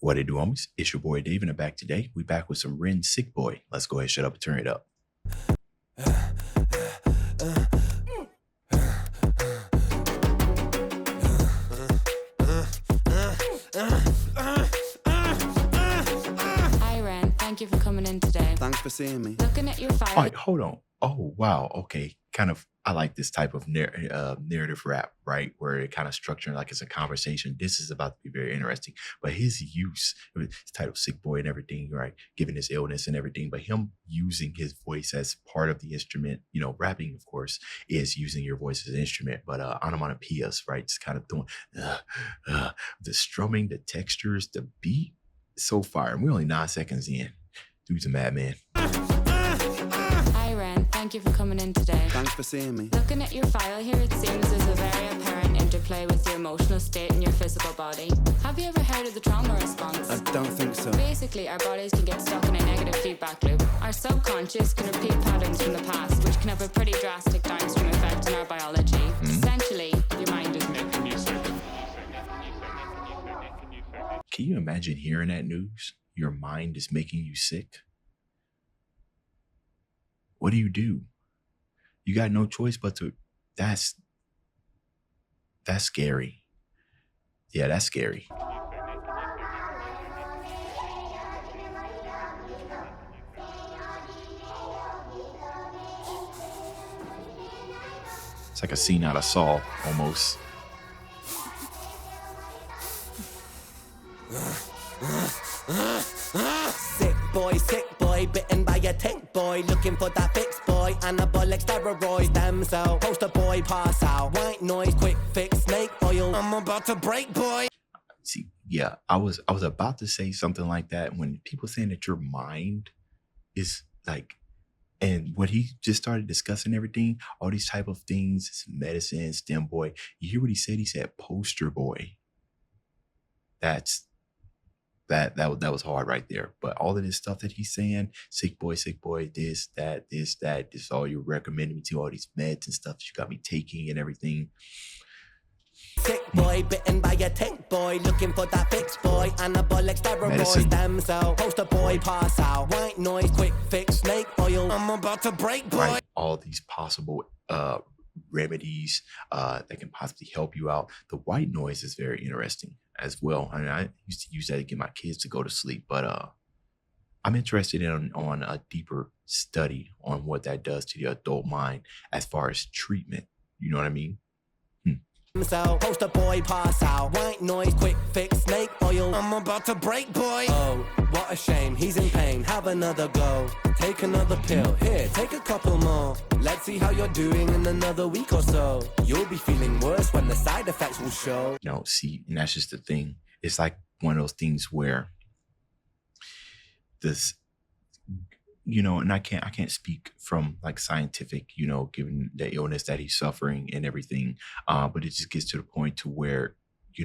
What it do, homies? It's your boy Dave, and I'm back today. We back with some Ren Sick Boy. Let's go ahead, shut up, and turn it up. Hi Ren, thank you for coming in today. Thanks for seeing me. Looking at your file. All right, hold on. Oh, wow. Okay. Kind of, I like this type of narrative rap, right? Where it kind of structured like it's a conversation. This is about to be very interesting. But his use, it's titled Sick Boy and everything, right? Given his illness and everything. But him using his voice as part of the instrument, rapping, of course, is using your voice as an instrument. But onomatopoeias, right? It's kind of doing the strumming, the textures, the beat. So far. And we're only 9 seconds in. Dude's a madman. Hi Ren, thank you for coming in today. Thanks for seeing me. Looking at your file here, it seems there's a very apparent interplay with your emotional state and your physical body. Have you ever heard of the trauma response? I don't think so. Basically, our bodies can get stuck in a negative feedback loop. Our subconscious can repeat patterns from the past, which can have a pretty drastic downstream effect on our biology. Essentially, your mind is making you sick. Can you imagine hearing that news? Your mind is making you sick. What do? You got no choice but to. That's scary. Yeah, that's scary. It's like a scene out of Saw, almost. Sick boy, bitten by a tick boy, looking for that fix boy, anabolic steroids, damn cell, poster boy, pass out, white noise, quick fix, snake oil, I'm about to break boy. See, yeah, I was about to say something like that when people saying that your mind is like, and what he just started discussing everything, all these type of things, medicine, STEM boy. You hear what he said? He said poster boy. That was hard right there. But all of this stuff that he's saying, sick boy, this, this, all you're recommending me to, all these meds and stuff you got me taking and everything. Sick boy, bitten by a tick boy, looking for that fix boy, anabolic steroids, damn cell, poster boy, pass out, white noise, quick fix, snake oil, I'm about to break boy. Right, all these possible remedies that can possibly help you out. The white noise is very interesting as well. I mean, I used to use that to get my kids to go to sleep, but I'm interested in on a deeper study on what that does to the adult mind as far as treatment. You know what I mean? So, poster boy, pass out, white noise, quick fix, snake oil, I'm about to break boy. Oh, what a shame, he's in pain, have another go, take another pill, here, take a couple more, let's see how you're doing in another week or so, you'll be feeling worse when the side effects will show. No, see, and that's just the thing. It's like one of those things where this, and I can't speak from like scientific, given the illness that he's suffering and everything. But it just gets to the point to where, you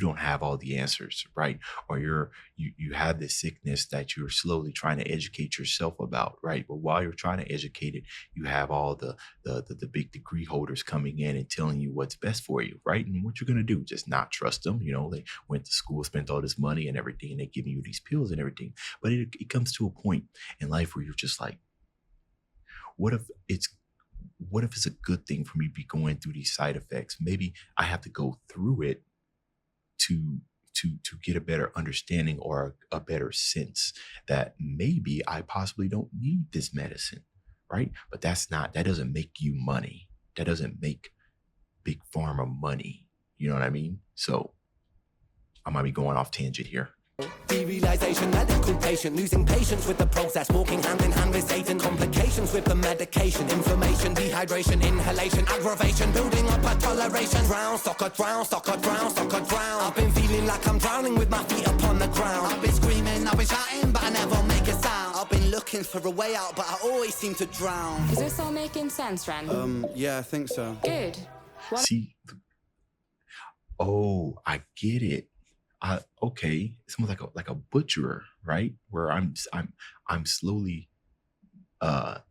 don't have all the answers, right? Or you have this sickness that you're slowly trying to educate yourself about, right? But while you're trying to educate it, you have all the big degree holders coming in and telling you what's best for you, right? And what you're gonna do, just not trust them. They went to school, spent all this money and everything, and they're giving you these pills and everything. But it comes to a point in life where you're just like, what if it's a good thing for me to be going through these side effects? Maybe I have to go through it to get a better understanding or a better sense that maybe I possibly don't need this medicine, right? But that doesn't make you money. That doesn't make big pharma money. You know what I mean? So I might be going off tangent here. Derealization, medical patient, losing patience with the process, walking hand in hand with Satan, complications with the medication, inflammation, dehydration, inhalation, aggravation, building up a toleration, drown, soccer, drown, soccer, drown, soccer, drown. I've been feeling like I'm drowning with my feet upon the ground. I've been screaming, I've been shouting, but I never make a sound. I've been looking for a way out, but I always seem to drown. Is this all making sense, Ren? Yeah, I think so. Good. See, I get it. Okay, it's almost like a butcherer, right? Where I'm slowly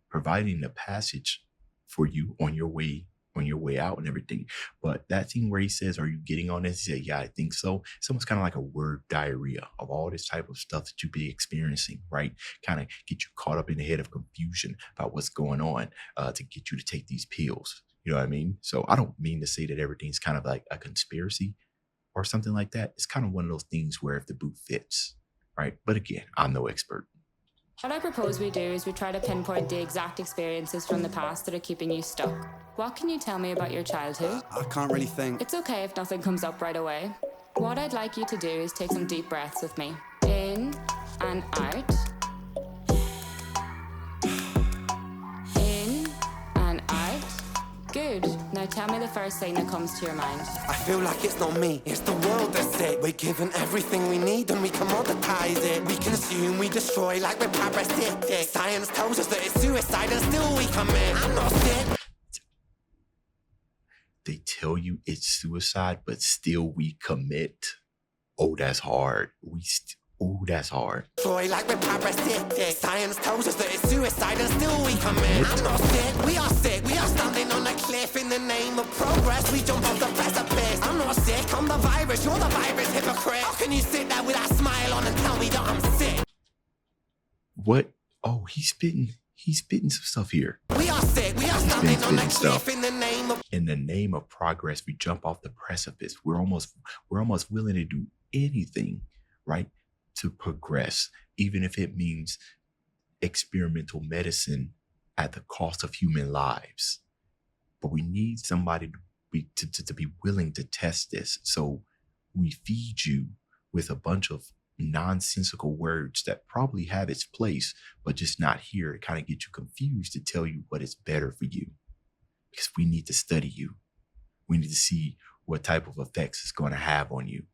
providing the passage for you on your way on your way out and everything. But that thing where he says, "Are you getting on this?" He said, "Yeah, I think so." It's almost kind of like a word diarrhea of all this type of stuff that you be experiencing, right? Kind of get you caught up in the head of confusion about what's going on to get you to take these pills. You know what I mean? So I don't mean to say that everything's kind of like a conspiracy or something like that. It's kind of one of those things where if the boot fits, right? But again, I'm no expert. What I propose we do is we try to pinpoint the exact experiences from the past that are keeping you stuck. What can you tell me about your childhood? I can't really think. It's okay if nothing comes up right away. What I'd like you to do is take some deep breaths with me. In and out. In and out. Good. Now tell me the first thing that comes to your mind. I feel like it's not me, it's the world that's it. We're given everything we need and we commoditize it. We consume, we destroy like we're parasitic. Science tells us that it's suicide and still we commit. I'm not sick. They tell you it's suicide, but still we commit. Oh, that's hard. That's hard. Destroy like we're parasitic. Science tells us that it's suicide and still we commit. I'm not sick, we are sick. We are standing on a cliff in the name of progress. We jump off the precipice. I'm not sick, I'm the virus. You're the virus, hypocrite. How can you sit there with that smile on and tell me that I'm sick? What? Oh, he's spitting some stuff here. We are sick, we are standing on a cliff in the name of progress. We jump off the precipice. We're almost willing to do anything, right, to progress, even if it means experimental medicine at the cost of human lives. But we need somebody to be willing to test this. So we feed you with a bunch of nonsensical words that probably have its place, but just not here. It kind of get you confused to tell you what is better for you, because we need to study you. We need to see what type of effects it's going to have on you.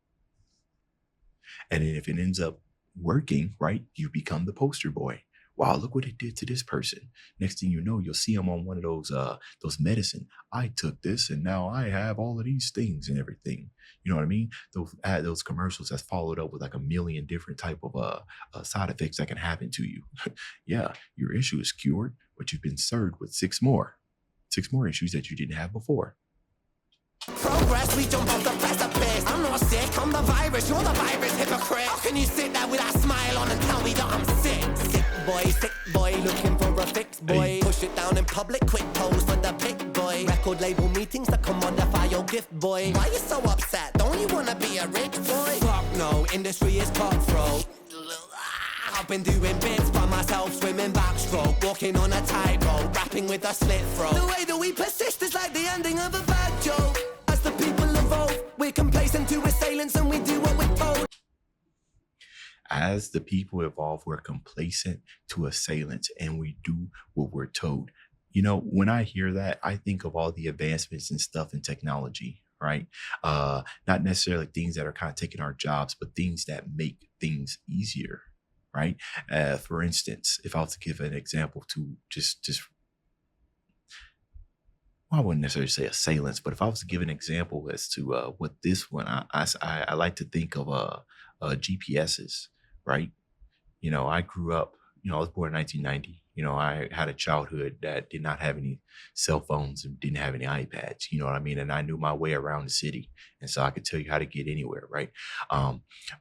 And then if it ends up working, right, you become the poster boy. Wow, look what it did to this person. Next thing you know, you'll see them on one of those medicine. I took this and now I have all of these things and everything. You know what I mean? Those commercials that's followed up with like a million different type of side effects that can happen to you. Yeah, your issue is cured, but you've been served with six more issues that you didn't have before. progress, we jump off the precipice. I'm not sick, I'm the virus, you're the virus, hypocrite. How can you sit there with that smile on and tell me that I'm sick boy, looking for a fix, boy. Hey. Push it down in public, quick pose for the pic, boy. Record label meetings that commodify your gift, boy. Why you so upset? Don't you wanna be a rich boy? Fuck no, industry is cutthroat. I've been doing bits by myself, swimming backstroke, walking on a tightrope, rapping with a slit throat. The way that we persist is like the ending of a bad joke. As the people evolve, we're complacent to assailants and we do what we're told. As the people evolve, we're complacent to assailants and we do what we're told. You know, when I hear that, I think of all the advancements and stuff in technology, right? Not necessarily things that are kind of taking our jobs, but things that make things easier, right? For instance, if I was to give an example to just well, I wouldn't necessarily say assailants, but if I was to give an example as to what this one, I like to think of GPSs, right? You know, I grew up, you know, I was born in 1990. You know, I had a childhood that did not have any cell phones and didn't have any iPads, you know what I mean? And I knew my way around the city. And so I could tell you how to get anywhere, right?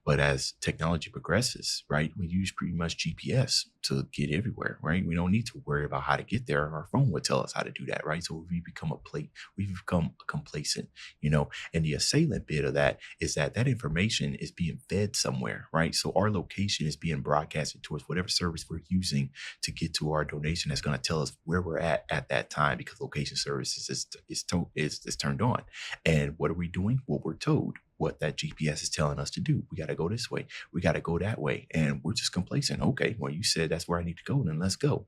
But as technology progresses, right, we use pretty much GPS to get everywhere, right? We don't need to worry about how to get there. Our phone would tell us how to do that, right? So we become complacent, you know, and the assailant bit of that is that information is being fed somewhere, right? So our location is being broadcasted towards whatever service we're using to get to our donation. That's going to tell us where we're at that time, because location services is turned on. And what are we doing? What we're told, what that GPS is telling us to do. We got to go this way. We got to go that way. And we're just complacent. Okay, well, you said that's where I need to go, then let's go.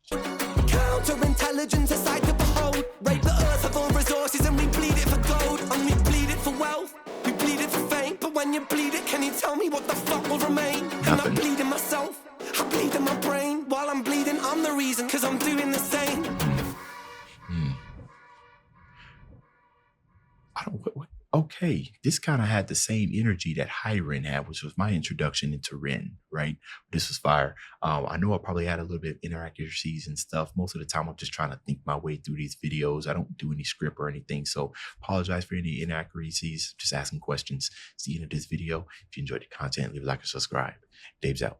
Counterintelligence, a sight to behold. Rape the earth of all resources and we bleed it for gold. And we bleed it for wealth. We bleed it for fame. But when you bleed it, can you tell me what the fuck will remain? Nothing. And I'm bleeding myself. I bleed in my brain. While I'm bleeding, I'm the reason. Cause I'm doing the same. hey, this kind of had the same energy that High Ren had, which was my introduction into Ren, right? This was fire. I know I probably had a little bit of inaccuracies and stuff. Most of the time, I'm just trying to think my way through these videos. I don't do any script or anything. So apologize for any inaccuracies, just asking questions. See you in this video. If you enjoyed the content, leave a like and subscribe. Dave's out.